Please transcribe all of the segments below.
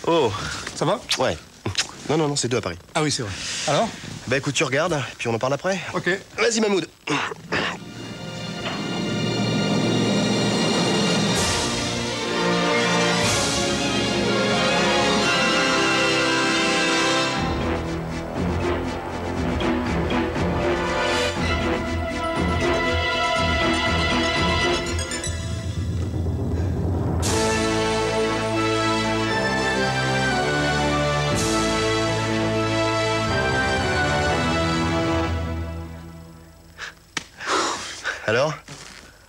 Oh. Ça va? Ouais. Non, c'est 2 à Paris. Ah oui, c'est vrai. Alors? Bah écoute, tu regardes, puis on en parle après. Ok. Vas-y, Mahmoud. Alors?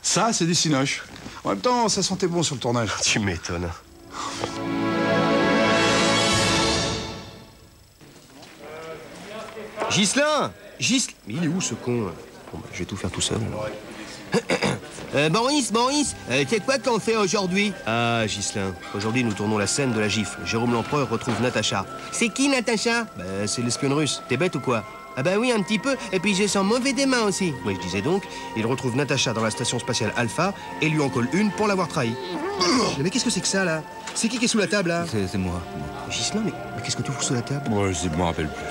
Ça, c'est des cinoches. En même temps, ça sentait bon sur le tournage. Tu m'étonnes. Ghislain! Mais il est où, ce con? Bon, bah, je vais tout faire tout seul, alors. Boris, c'est quoi qu'on fait aujourd'hui? Ah, Ghislain, aujourd'hui, nous tournons la scène de la gifle. Jérôme l'Empereur retrouve Natacha. C'est qui, Natacha? Bah, c'est l'espionne russe. T'es bête ou quoi? Ah bah oui, un petit peu. Et puis je sens mauvais des mains aussi. Oui, je disais donc, il retrouve Natacha dans la station spatiale Alpha et lui en colle une pour l'avoir trahi. Mais qu'est-ce que c'est que ça, là? C'est qui est sous la table, là? C'est moi. Ghislain, mais qu'est-ce que tu fous sous la table? Ouais, je me rappelle plus.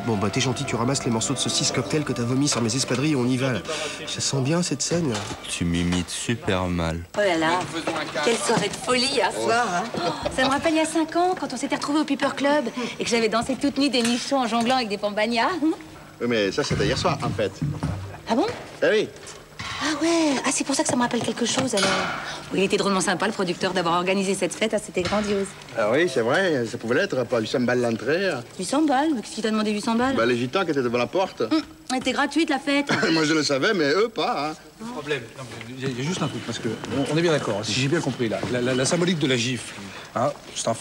Bon, bah t'es gentil, tu ramasses les morceaux de saucisse cocktail que t'as vomi sur mes espadrilles et on y va, là. Ça sent bien, cette scène, là. Tu m'imites super mal. Oh là là, quelle soirée de folie hier soir, hein. Ça me rappelle il y a 5 ans, quand on s'était retrouvés au Piper Club et que j'avais dansé toute nuit des nichons en jonglant avec des pambagnas. Oui, mais ça, c'était hier soir, en fait. Ah bon? Ah oui. Ah ouais, ah c'est pour ça que ça me rappelle quelque chose, alors. Oui, il était drôlement sympa, le producteur, d'avoir organisé cette fête, ah, c'était grandiose. Ah oui, c'est vrai, ça pouvait l'être, pas 800 balles l'entrée. 800 balles? Mais qu'est-ce qui t'a demandé 800 balles? Bah, les gitans qui étaient devant la porte. Elle était gratuite, la fête. Moi, je le savais, mais eux, pas, hein. Problème. Il y a juste un truc, parce que on est bien d'accord, si j'ai bien compris, là. La symbolique de la gifle, hein, c'est un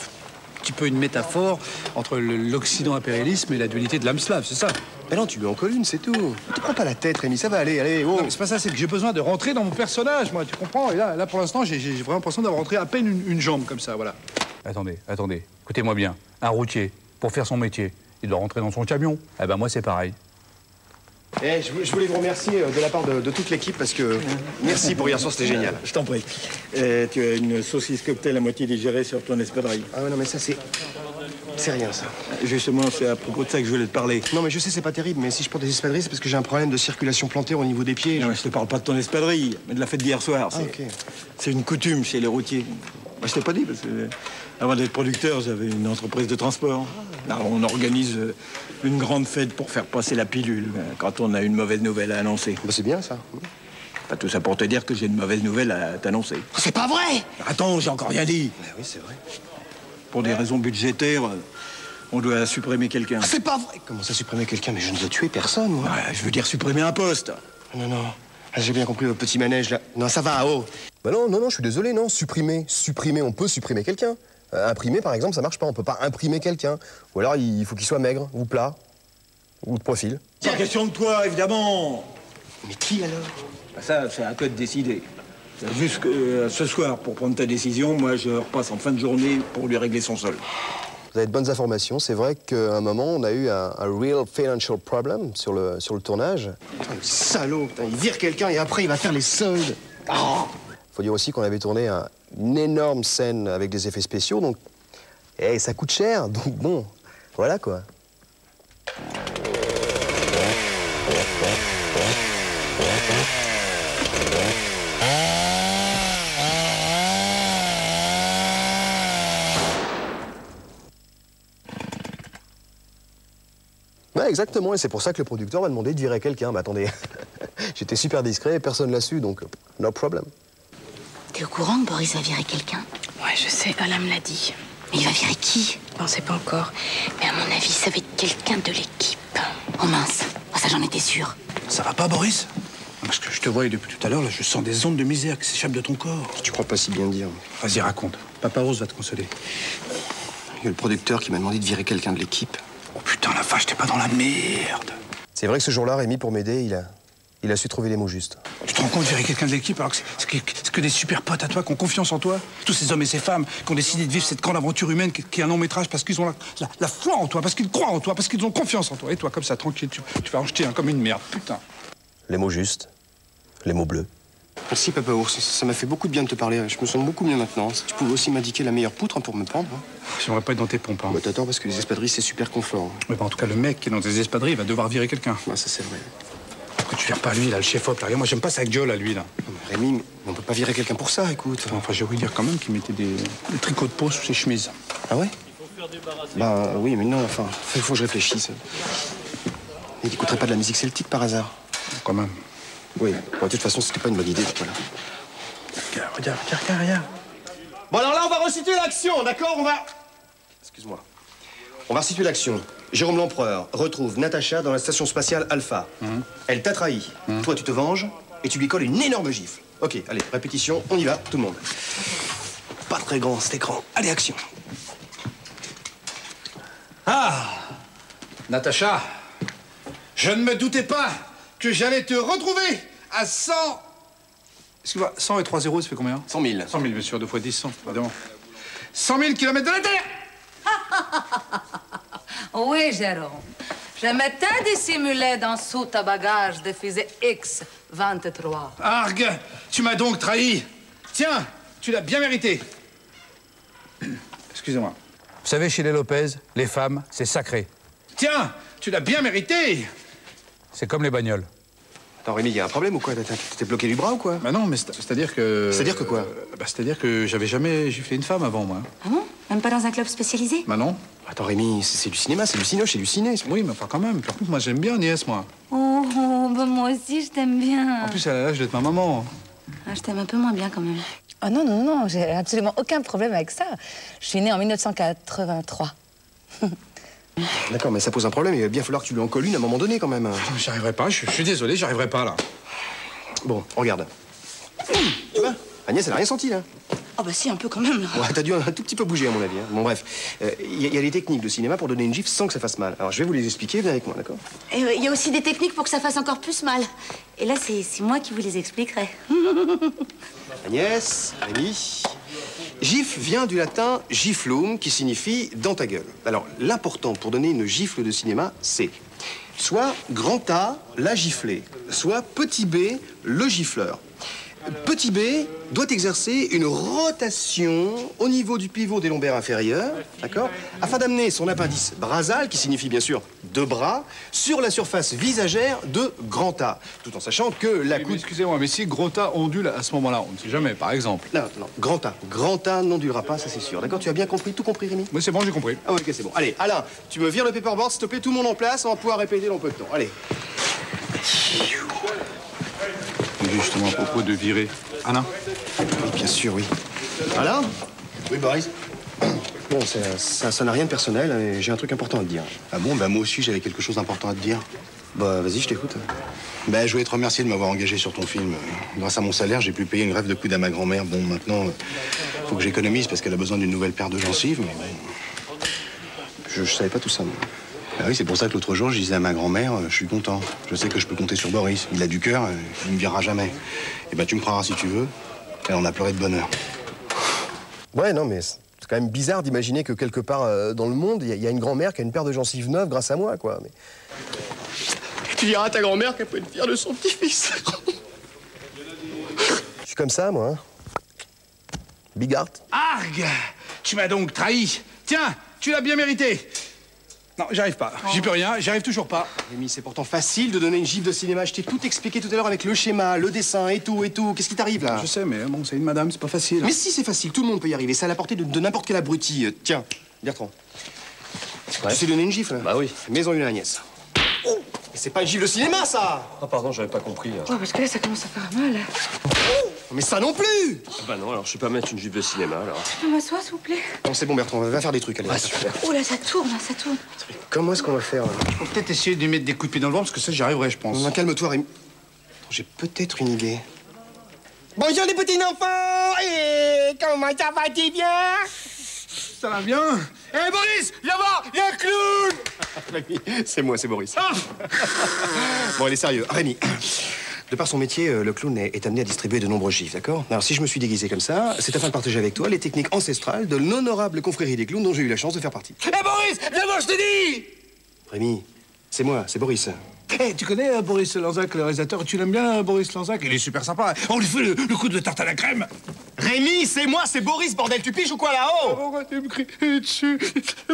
petit peu une métaphore entre l'Occident impérialisme et la dualité de l'âme slave, c'est ça? Mais non, tu lui en colles une, c'est tout. Ne te prends pas la tête, Rémi, ça va aller, oh. Non, mais c'est pas ça, c'est que j'ai besoin de rentrer dans mon personnage, moi, tu comprends? Et là pour l'instant, j'ai vraiment l'impression d'avoir rentré à peine une jambe comme ça, voilà. Attendez, écoutez-moi bien. Un routier, pour faire son métier, il doit rentrer dans son camion. Eh ben moi, c'est pareil. Eh, je voulais vous remercier de la part de toute l'équipe parce que merci pour hier soir, c'était génial. Je t'en prie. Tu as une saucisse cocktail à moitié digérée sur ton espadrille. Ah ouais, non, mais ça, c'est rien, ça. Justement, c'est à propos de ça que je voulais te parler. Non, mais je sais, c'est pas terrible, mais si je porte des espadrilles, c'est parce que j'ai un problème de circulation plantaire au niveau des pieds. Non, mais je te parle pas de ton espadrille, mais de la fête d'hier soir. Ah, ok. C'est une coutume chez les routiers. Moi, je t'ai pas dit, parce que avant d'être producteur, j'avais une entreprise de transport. Alors, on organise une grande fête pour faire passer la pilule quand on a une mauvaise nouvelle à annoncer. Bah, c'est bien, ça. Pas tout ça pour te dire que j'ai une mauvaise nouvelle à t'annoncer. C'est pas vrai! Attends, j'ai encore rien dit. Mais oui, c'est vrai. Pour des raisons budgétaires, on doit supprimer quelqu'un. C'est pas vrai! Comment ça, supprimer quelqu'un? Mais je ne veux tuer personne, moi. Ouais, je veux dire supprimer un poste. Non. Ah, j'ai bien compris votre petit manège, là. Non, ça va, oh! Bah non, je suis désolé, non. Supprimer, on peut supprimer quelqu'un. Imprimer, par exemple, ça marche pas. On peut pas imprimer quelqu'un. Ou alors, il faut qu'il soit maigre, ou plat, ou de profil. C'est question de toi, évidemment. Mais qui, alors? Bah ça, c'est à toi de décider. C'est juste que ce soir, pour prendre ta décision, moi, je repasse en fin de journée pour lui régler son sol. Vous avez de bonnes informations. C'est vrai qu'à un moment, on a eu un real financial problem sur le tournage. Putain, le salaud, putain, il vire quelqu'un et après, il va faire les soldes. Oh. Faut dire aussi qu'on avait tourné une énorme scène avec des effets spéciaux, donc ça coûte cher. Donc bon, voilà quoi. Ouais, exactement, et c'est pour ça que le producteur m'a demandé de virer quelqu'un. Bah attendez, j'étais super discret, personne l'a su, donc no problem. T'es au courant que Boris va virer quelqu'un? Ouais, je sais, Alain me l'a dit. Mais il va virer qui? On sait pas encore. Mais à mon avis, ça va être quelqu'un de l'équipe. Oh mince, ça j'en étais sûre. Ça va pas, Boris? Parce que je te vois depuis tout à l'heure, là, je sens des ondes de misère qui s'échappent de ton corps. Tu crois pas si bien dire. Vas-y, raconte. Papa Rose va te consoler. Il y a le producteur qui m'a demandé de virer quelqu'un de l'équipe. Oh putain, la vache, t'es pas dans la merde. C'est vrai que ce jour-là, Rémi, pour m'aider, il a su trouver les mots justes. Tu te rends compte de virer quelqu'un de l'équipe alors que c'est que des super potes à toi qui ont confiance en toi? Tous ces hommes et ces femmes qui ont décidé de vivre cette grande aventure humaine qui est un long métrage parce qu'ils ont la foi en toi, parce qu'ils croient en toi, parce qu'ils ont confiance en toi. Et toi, comme ça, tranquille, tu vas en jeter un comme une merde, putain. Les mots justes, les mots bleus. Merci, Papa Ours. Ça m'a fait beaucoup de bien de te parler. Je me sens beaucoup mieux maintenant. Si tu pouvais aussi m'indiquer la meilleure poutre pour me pendre. J'aimerais pas être dans tes pompes. Hein. Bah, t'attends, parce que les espadrilles, c'est super confort. Mais bah, en tout cas, le mec qui est dans tes espadrilles va devoir virer quelqu'un. Ouais, ça, c'est vrai. Pourquoi tu vires pas lui, là, le chef-op, là? Regarde, moi, j'aime pas sa gueule, à lui, là. Non, mais Rémi, on peut pas virer quelqu'un pour ça, écoute. Enfin, j'ai ouï dire quand même qu'il mettait des tricots de peau sous ses chemises. Ah ouais? Bah oui, mais non, enfin, il faut que je réfléchisse. Il n'écouterait pas de la musique celtique par hasard? Quand même. Oui, bon, de toute façon, c'était pas une bonne idée, voilà. Regarde. Bon, alors là, on va resituer l'action, d'accord? Excuse-moi. On va resituer l'action. Jérôme l'Empereur retrouve Natacha dans la station spatiale Alpha. Elle t'a trahi. Toi, tu te venges et tu lui colles une énorme gifle. Ok, allez, répétition, on y va, tout le monde. Pas très grand, cet écran. Allez, action. Ah! Natacha, je ne me doutais pas que j'allais te retrouver à 100... Excuse-moi, 100 et 3 zéros, ça fait combien? 100 000. 100 000, bien sûr, 2 fois 10, 100, évidemment. 100 000 kilomètres de la Terre! Oui, Jérôme. Je m'étais dissimulé dans sous ta bagage de fusée X-23. Argue, tu m'as donc trahi. Tiens, tu l'as bien mérité. Excusez-moi. Vous savez, chez les Lopez, les femmes, c'est sacré. Tiens, tu l'as bien mérité. C'est comme les bagnoles. Attends, Rémi, il y a un problème ou quoi? T'es bloqué du bras ou quoi? Bah non, mais c'est-à-dire que... C'est-à-dire que quoi? C'est-à-dire que j'avais jamais giflé une femme avant, moi. Ah bon? Même pas dans un club spécialisé? Bah non. Attends, Rémi, c'est du cinéma, c'est du cinoche, c'est du ciné. Oui, mais enfin quand même. Par contre, moi, j'aime bien Agnès, moi. Oh, bah moi aussi, je t'aime bien. En plus, elle a l'âge d'être ma maman. Ah, je t'aime un peu moins bien, quand même. Oh non, j'ai absolument aucun problème avec ça. Je suis née en 1983. D'accord, mais ça pose un problème. Il va bien falloir que tu lui en colles une à un moment donné, quand même. J'y arriverai pas, je suis désolé, j'y arriverai pas, là. Bon, regarde. Tu vois? Agnès, elle a rien senti, là. Oh bah si, un peu quand même, là. Ouais, t'as dû un tout petit peu bouger, à mon avis. Hein. Bon, bref. Il y a des techniques de cinéma pour donner une gifle sans que ça fasse mal. Alors, je vais vous les expliquer. Viens avec moi, d'accord? Et il y a aussi des techniques pour que ça fasse encore plus mal. Et là, c'est moi qui vous les expliquerai. Agnès, Rémi... Gifle vient du latin giflum, qui signifie dans ta gueule. Alors, l'important pour donner une gifle de cinéma, c'est soit grand A, la giflée, soit petit B, le gifleur. Petit B doit exercer une rotation au niveau du pivot des lombaires inférieurs, d'accord, afin d'amener son appendice brasal, qui signifie bien sûr deux bras, sur la surface visagère de grand A, tout en sachant que la coude... Excusez-moi, mais si gros A ondule à ce moment-là, on ne sait jamais, par exemple. Non, grand A n'ondulera pas, ça c'est sûr. D'accord, tu as bien compris, tout compris, Rémi? Oui, c'est bon, j'ai compris. Ah ok, c'est bon. Allez, Alain, tu me vires le paperboard, s'il te plaît, tout le monde en place, on va pouvoir répéter dans peu de temps. Allez. Justement, à propos de virer. Alain? Oui, bien sûr, oui. Alain? Oui, Boris? Bon, ça n'a rien de personnel, mais j'ai un truc important à te dire. Ah bon, bah moi aussi j'avais quelque chose d'important à te dire. Bah, vas-y, je t'écoute. Bah, je voulais te remercier de m'avoir engagé sur ton film. Grâce à mon salaire, j'ai pu payer une greffe de coude à ma grand-mère. Bon, maintenant, faut que j'économise parce qu'elle a besoin d'une nouvelle paire de gencives, mais bon. Je savais pas tout ça, moi. Ah oui, c'est pour ça que l'autre jour, je disais à ma grand-mère, je suis content. Je sais que je peux compter sur Boris. Il a du cœur, il me virera jamais. Et bah, tu me croiras si tu veux. Elle en a pleuré de bonheur. Ouais, non, mais c'est quand même bizarre d'imaginer que quelque part dans le monde, il y a une grand-mère qui a une paire de gencives neuves grâce à moi, quoi. Mais... Tu diras à ta grand-mère qu'elle peut être fière de son petit-fils. Je suis comme ça, moi. Hein. Bigard. Argue! Tu m'as donc trahi. Tiens, tu l'as bien mérité. Non, j'arrive pas. J'y peux rien, j'y arrive toujours pas. Rémi, c'est pourtant facile de donner une gifle de cinéma. Je t'ai tout expliqué tout à l'heure avec le schéma, le dessin et tout. Qu'est-ce qui t'arrive, là? Je sais, mais bon, c'est une madame, c'est pas facile. Mais si, c'est facile, tout le monde peut y arriver. C'est à la portée de n'importe quel abruti. Tiens, Bertrand. Ouais. Tu sais donner une gifle? Bah oui. Maison une Agnès. Oh, mais c'est pas une gifle de cinéma, ça! Ah pardon, j'avais pas compris. Oh, parce que là, ça commence à faire mal. Mais ça non plus! Bah non, alors je sais pas mettre une gifle de cinéma, alors. Je peux m'asseoir, s'il vous plaît? Bon, c'est bon, Bertrand, va faire des trucs, allez. Ouais, super. Oh là, ça tourne, ça tourne. Comment est-ce qu'on va faire? Faut peut-être essayer de lui mettre des coups de pied dans le ventre, parce que ça, j'y arriverai, je pense. Non, calme-toi, Rémi. J'ai peut-être une idée. Bonjour les petits enfants! Et comment ça va-t-il bien? Ça va bien? Hé, Boris, viens voir, il y a un clown! C'est moi, c'est Boris. Ah. Bon, allez, sérieux. Rémi, de par son métier, le clown est amené à distribuer de nombreux gifs, d'accord? Alors, si je me suis déguisé comme ça, c'est afin de partager avec toi les techniques ancestrales de l'honorable confrérie des clowns dont j'ai eu la chance de faire partie. Hé, Boris, viens voir, je te dis! Rémi, c'est moi, c'est Boris. Hey, tu connais Boris Lanzac, le réalisateur? Tu l'aimes bien, Boris Lanzac? Il est super sympa. On lui fait le coup de tarte à la crème. Rémi, c'est moi, c'est Boris, bordel. Tu piges ou quoi là-haut? Pourquoi tu me cries dessus?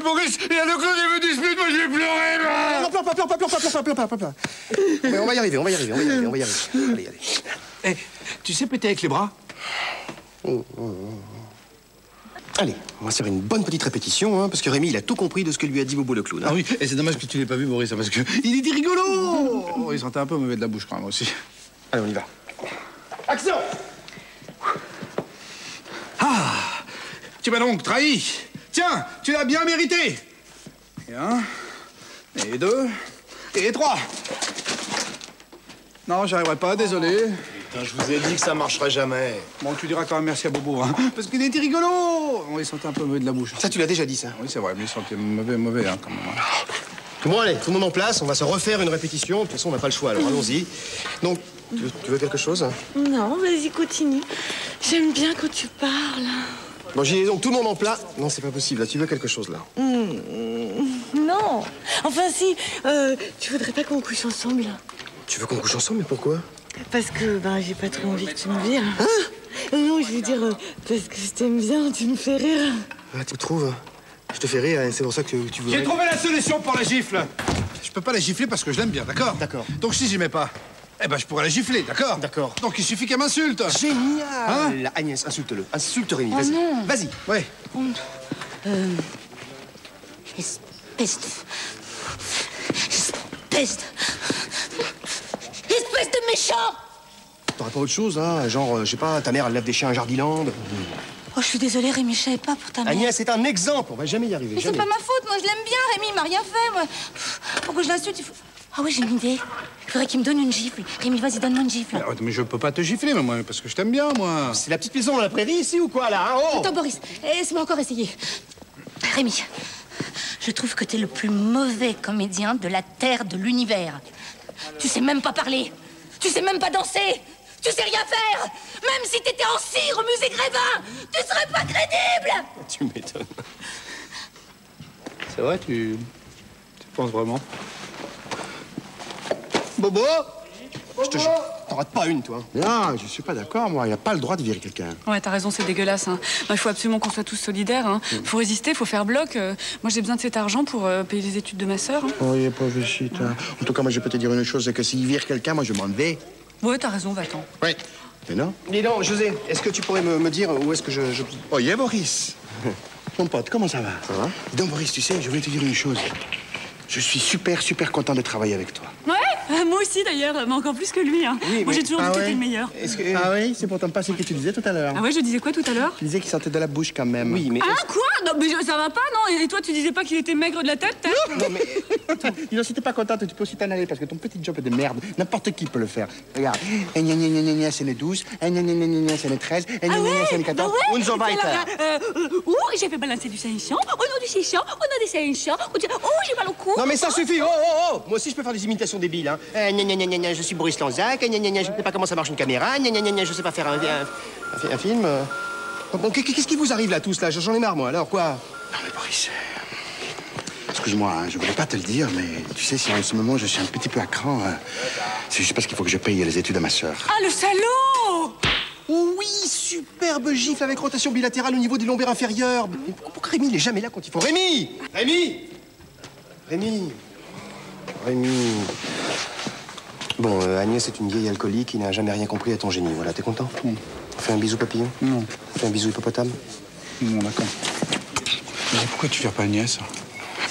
Boris, il y a le coup de me dispute, moi je vais pleurer, là. Non, pleure. Mais on va y arriver. Allez. Eh, tu sais péter avec les bras? Allez, on va se faire une bonne petite répétition, hein, parce que Rémi, il a tout compris de ce que lui a dit Bobo le clown. Hein. Ah oui, et c'est dommage que tu l'aies pas vu, Boris, parce que il était rigolo. Oh, il sentait un peu mauvais de la bouche, quand même, aussi. Allez, on y va. Action! Ah! Tu m'as donc trahi. Tiens, tu l'as bien mérité. Et 1, et 2, et 3. Non, j'arriverai pas, désolé. Putain, je vous ai dit que ça marcherait jamais. Bon, tu diras quand même merci à Bobo, hein, parce qu'il était rigolo. Oh, il sentait un peu mauvais de la bouche. Ça, tu l'as déjà dit, ça. Oui, c'est vrai, mais il sentait mauvais, hein, quand même. Bon, allez, tout le monde en place, on va se refaire une répétition. De toute façon, on n'a pas le choix, alors allons-y. Donc, tu veux quelque chose? Non, vas-y, continue. J'aime bien quand tu parles. Bon, j'ai donc tout le monde en place. Non, c'est pas possible, là, tu veux quelque chose, là? Non. Enfin, si, tu voudrais pas qu'on couche ensemble? Tu veux qu'on couche ensemble, mais pourquoi? Parce que, j'ai pas trop envie que tu me vires. Hein? Non, je veux dire, parce que je t'aime bien, tu me fais rire. Ah, tu trouves? Je te fais rire, et c'est pour ça que tu veux... J'ai trouvé la solution pour la gifle. Je peux pas la gifler parce que je l'aime bien, d'accord? D'accord. Donc si j'aimais pas, eh ben je pourrais la gifler, d'accord? D'accord. Donc il suffit qu'elle m'insulte. Génial! Hein? Agnès, insulte-le. Insulte Rémi, Oh vas-y. non. Vas-y. Ouais. Espèce de méchant! T'aurais pas autre chose, hein? Genre, je sais pas, ta mère, elle lave des chiens à Jardiland. Oh, je suis désolée, Rémi, je savais pas pour ta mère. Agnès, c'est un exemple, on va jamais y arriver. Mais c'est jamais. pas ma faute, moi je l'aime bien, Rémi, il m'a rien fait, moi. Pour que je l'insulte, il faut... Ah oui, j'ai une idée. Il faudrait qu'il me donne une gifle. Rémi, vas-y, donne-moi une gifle. Mais je peux pas te gifler, moi, parce que je t'aime bien, moi. C'est la petite maison dans la prairie, ici, ou quoi, là, hein? Oh! Attends, Boris, laisse-moi encore essayer. Rémi, je trouve que t'es le plus mauvais comédien de la Terre, de l'univers. Tu sais même pas parler. Tu sais même pas danser. Tu sais rien faire. Même si t'étais en cire au musée Grévin, tu serais pas crédible. Tu m'étonnes. C'est vrai, tu penses vraiment? Bobo! Je te jure, t'en rates pas une, toi. Non, je suis pas d'accord, moi. Il a pas le droit de virer quelqu'un. Ouais, t'as raison, c'est dégueulasse. Hein. Il faut absolument qu'on soit tous solidaires. Hein. Faut résister, faut faire bloc. Moi, j'ai besoin de cet argent pour payer les études de ma sœur. Hein. Oh, il est pauvre shit. Hein. En tout cas, moi, je peux te dire une chose, c'est que s'il vire quelqu'un, moi, je m'en vais. Ouais, t'as raison, va-t'en. Oui. Mais non? Dis donc, José, est-ce que tu pourrais me dire où est-ce que je... Oh, yeah, Boris. Mon pote, comment ça va? Ça va? Dis donc, Boris, tu sais, je voulais te dire une chose. Je suis super content de travailler avec toi. Ouais, moi aussi d'ailleurs, mais encore plus que lui. Hein. Oui, moi, j'ai toujours dit que t'étais le meilleur. Ah oui, c'est pourtant pas ce que tu disais tout à l'heure. Ah ouais, je disais quoi tout à l'heure? Tu disais qu'il sentait de la bouche quand même. Oui, mais... Ah, quoi? Non, mais ça va pas, non? Et toi, tu disais pas qu'il était maigre de la tête? Non, mais... Dis donc, si t'es pas contente, tu peux aussi t'en aller parce que ton petit job est de merde. N'importe qui peut le faire. Regarde. Et gna gna gna gna gna, c'est les 12. Et gna gna gna gna gna, c'est les 13. Et gna gna gna, c'est les 14. Ouais, Und so weiter. J'ai fait balancer du Saint-Champ. Au nom du Saint-Champ, au nom des Saint-Champ. Oh, j'ai mal au cou. Non, mais ça suffit. Oh! Moi aussi, je peux faire des imitations débiles, hein. Je suis Boris Lanzac. Je ne sais pas comment ça marche une caméra. Je sais pas faire un film. Bon, qu'est-ce qui vous arrive, là, tous, là? J'en ai marre, moi. Alors, quoi? Non, mais Boris... Excuse-moi, hein, je voulais pas te le dire, mais tu sais, si en ce moment je suis un petit peu à cran, c'est juste parce qu'il faut que je paye les études à ma sœur. Ah, le salaud! Oh oui, superbe gifle avec rotation bilatérale au niveau des lombaires inférieurs. Mais pourquoi Rémi, il est jamais là quand il faut... Rémi! Bon, Agnès est une vieille alcoolique qui n'a jamais rien compris à ton génie. Voilà, t'es content? Fais un bisou papillon? Non. Fais un bisou hippopotame? Non, d'accord. Mais pourquoi tu vires pas Agnès?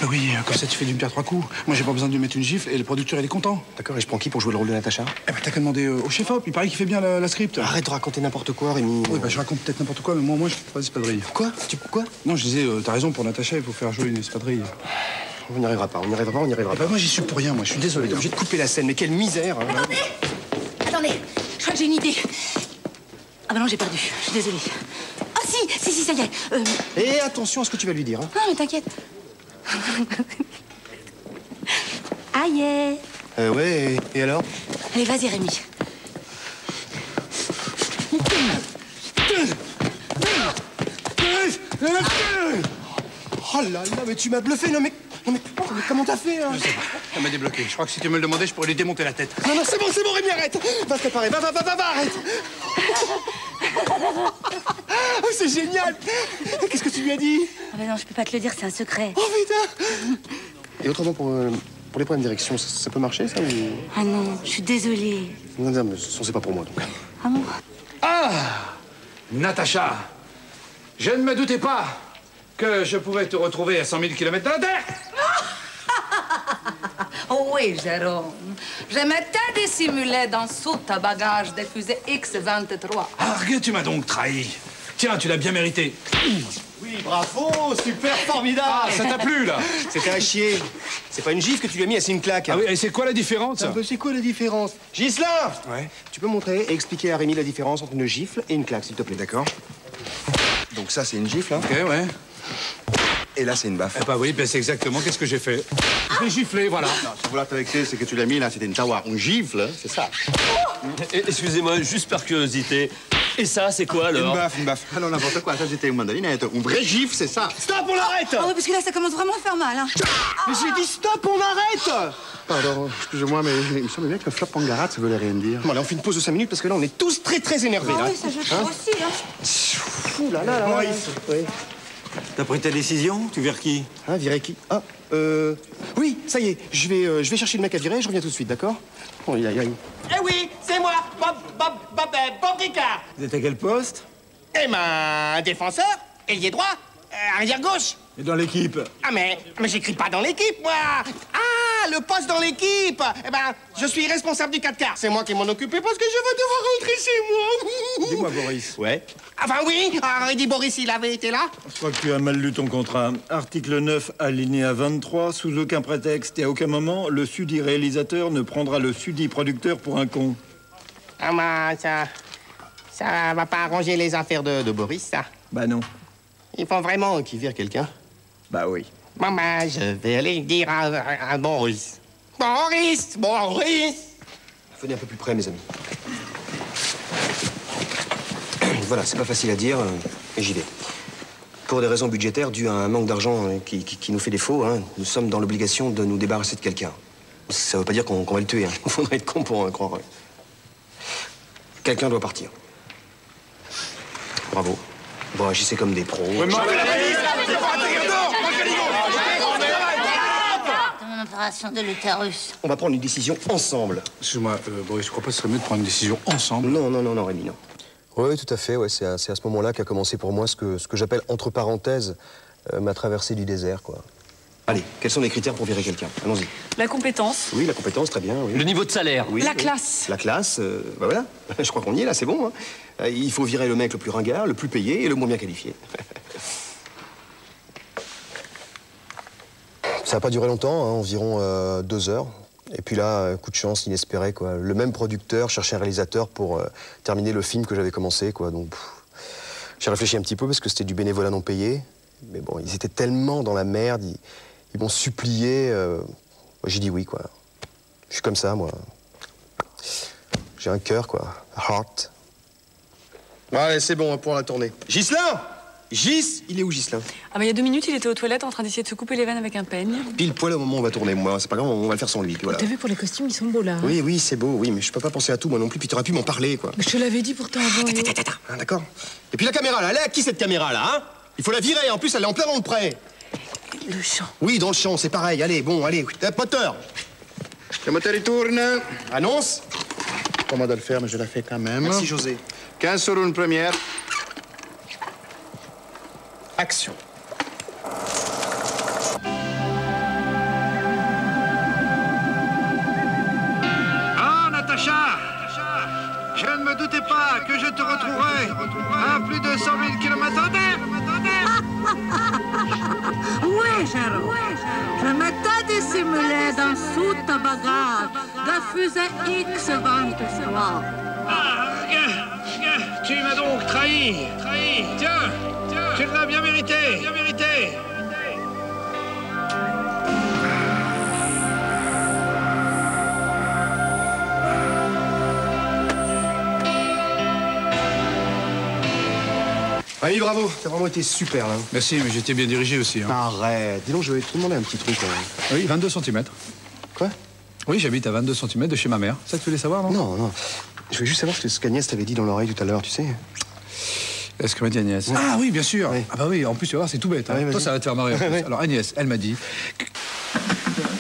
Bah oui, comme ça tu fais d'une pierre trois coups. Moi j'ai pas besoin de lui mettre une gifle et le producteur il est content. D'accord, et je prends qui pour jouer le rôle de Natacha? Eh ben t'as qu'à demander au chef-op, il paraît qu'il fait bien la script. Arrête de raconter n'importe quoi, Rémi. Oui, bah je raconte peut-être n'importe quoi, mais moi je fais pas d'espadrille. Quoi? Quoi? Non, je disais, t'as raison, pour Natacha, il faut faire jouer une espadrille. On n'y arrivera pas. Bah moi j'y suis pour rien, moi, je suis désolé. J'ai de couper la scène, mais quelle misère, hein. Attendez, je crois que j'ai une idée. Ah bah non, j'ai perdu, je suis désolée. Ah si, ça y est. Et attention à ce que tu vas lui dire, hein. Non, mais t'inquiète. Aïe. Ouais, et alors? Allez, vas-y, Rémi. Oh là là, mais tu m'as bluffé, non mais comment t'as fait, hein? Je sais pas, elle m'a débloqué. Je crois que si tu me le demandais, je pourrais lui démonter la tête. Non, c'est bon, Rémi, arrête. Va te préparer, va, arrête. Oh, c'est génial. Qu'est-ce que tu lui as dit? Ah ben non, je peux pas te le dire, c'est un secret. Oh putain. Et autrement, pour les problèmes de direction, ça peut marcher, ça, ou... Ah non, je suis désolée. Non, mais c'est pas pour moi, donc. Ah bon? Ah, Natacha, je ne me doutais pas que je pouvais te retrouver à 100 000 km de la Terre. Oh oui, Jérôme. Je m'étais dissimulé dans sous ta bagage des fusées X-23. Argue, tu m'as donc trahi. Tiens, tu l'as bien mérité. Oui, bravo, super, formidable. Ah, ça t'a plu, là? C'était à chier. C'est pas une gifle que tu lui as mis, c'est une claque. Ah oui, et c'est quoi la différence? C'est quoi la différence? Ghislain! Ouais. Tu peux montrer et expliquer à Rémi la différence entre une gifle et une claque, s'il te plaît. D'accord. Donc ça, c'est une gifle, hein. Ok, ouais. Et là, c'est une baffe. Eh bah oui, ben c'est exactement qu'est-ce que j'ai fait. J'ai giflé, voilà. Non, si vous l'avez vexé, c'est que tu l'as mis là, c'était une tawa. On gifle, c'est ça. Excusez-moi, juste par curiosité. Et ça, c'est quoi alors? Une baffe. Ah non, n'importe quoi, ça c'était une mandalinette. Une vraie gifle, c'est ça. Stop, on arrête! Ah oui, parce que là, ça commence vraiment à faire mal, hein. Mais j'ai dit stop, on arrête! Pardon, excusez-moi, mais il me semble bien que flop pangarat, ça voulait rien dire. Bon, allez, on fait une pause de 5 minutes parce que là, on est tous très énervés, Ah là. oui, ça je trouve aussi, hein. Ouh là là. Maurice. Oui. T'as pris ta décision? Tu vires qui? Hein, virer qui? Ah, oui, ça y est, je vais chercher le mec à virer, je reviens tout de suite, d'accord? Oh, aïe. Eh oui, c'est moi, Bob Ricard. Vous êtes à quel poste? Eh ben, défenseur, ailier droit, arrière gauche. Et dans l'équipe? Ah mais j'écris pas dans l'équipe, moi. Ah, le poste dans l'équipe. Eh ben, je suis responsable du 4 quarts. C'est moi qui m'en occupais parce que je vais devoir rentrer chez moi. Dis-moi, Boris. Ouais. Enfin oui, Reddy Boris, il avait été là. Je crois que tu as mal lu ton contrat. Article 9, alinéa 23, sous aucun prétexte et à aucun moment, le sudit réalisateur ne prendra le sudit producteur pour un con. Ah ben, ça va pas arranger les affaires de Boris, ça. Bah non. Il faut vraiment qu'il vire quelqu'un. Bah oui. Bon ben, je vais aller dire à Boris. Boris. Venez un peu plus près, mes amis. Voilà, c'est pas facile à dire, mais j'y vais. Pour des raisons budgétaires dues à un manque d'argent qui nous fait défaut, hein, nous sommes dans l'obligation de nous débarrasser de quelqu'un. Ça veut pas dire qu'on va le tuer, hein. Il faudrait être con pour en croire. Quelqu'un doit partir. Bravo. Bon, agissez comme des pros. Comme une opération de l'utérus. On va prendre une décision ensemble. Excuse-moi, Boris, je crois pas que ce serait mieux de prendre une décision ensemble? Non, Rémi, non. Oui, tout à fait. Ouais, c'est à ce moment-là qu'a commencé pour moi ce que j'appelle, entre parenthèses, ma traversée du désert, quoi. Allez, quels sont les critères pour virer quelqu'un? Allons-y. La compétence. Oui, la compétence, très bien, oui. Le niveau de salaire. Oui, La oui. classe. La classe, bah voilà. Je crois qu'on y est, là, c'est bon. Hein. Il faut virer le mec le plus ringard, le plus payé et le moins bien qualifié. Ça n'a pas duré longtemps, hein, environ 2 heures. Et puis là, coup de chance inespéré, quoi. Le même producteur cherchait un réalisateur pour terminer le film que j'avais commencé, quoi. Donc, j'ai réfléchi un petit peu parce que c'était du bénévolat non payé. Mais bon, ils étaient tellement dans la merde, ils m'ont supplié. J'ai dit oui, quoi. Je suis comme ça, moi. J'ai un cœur, quoi. A heart. Ouais, c'est bon, pour la tournée. Ghislain! Il est où, Ghislain? Ah bah il y a 2 minutes, il était aux toilettes en train d'essayer de se couper les veines avec un peigne. Pile poil au moment où on va tourner, moi. C'est pas grave, on va le faire sans lui, puis voilà. T'as vu pour les costumes, ils sont beaux là. Hein. Oui, c'est beau, oui, mais je peux pas penser à tout, moi non plus, puis t'aurais pu m'en parler, quoi. Mais je te l'avais dit pourtant avant. Ah, d'accord. Et puis la caméra, là, elle est à qui cette caméra, là, hein? Il faut la virer, en plus, elle est en plein dans le pré. Le champ. Oui, dans le champ, c'est pareil. Allez, bon, allez, moteur. Le moteur, il tourne. Annonce. Comment de le faire, mais je la fais quand même. Merci, José. 15 sur une première. Action. Ah, Natacha! Je ne me doutais pas que je te retrouverais à plus de 100 000 km d'air! Oui, Jérôme. Je m'étais dissimulé dans sous ta bagage de fusée X-23. Tu m'as donc trahi. Tiens, tu l'as bien mérité. Allez, bravo, t'as vraiment été super, là. Merci, mais j'étais bien dirigé aussi. Hein. Arrête, dis donc, je vais te demander un petit truc. Oui, 22 cm. Quoi? Oui, j'habite à 22 cm de chez ma mère. Ça, tu voulais savoir, non? Non, non. Je voulais juste savoir ce qu'Agnès t'avait dit dans l'oreille tout à l'heure, tu sais. Est-ce que m'a dit Agnès? Ouais. Ah oui, bien sûr. Oui. Ah bah oui, en plus, tu vas voir, c'est tout bête. Hein. Ah oui, toi, ça va te faire marrer en plus. Alors, Agnès, elle m'a dit...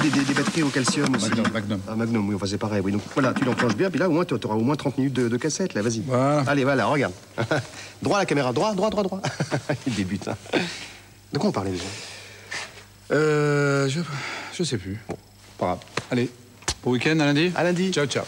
Des batteries au calcium aussi. Magnum. Ah, Magnum, oui, enfin, c'est pareil. Oui. Donc voilà, tu l'enclenches bien, puis là, au moins, t'auras au moins 30 minutes de cassette, là, vas-y. Voilà. Allez, voilà, regarde. Droit à la caméra, droit. Il débute, hein. De quoi on parlait déjà? Je sais plus. Bon, pas grave. Allez, bon week-end, à lundi. À lundi. Ciao, ciao.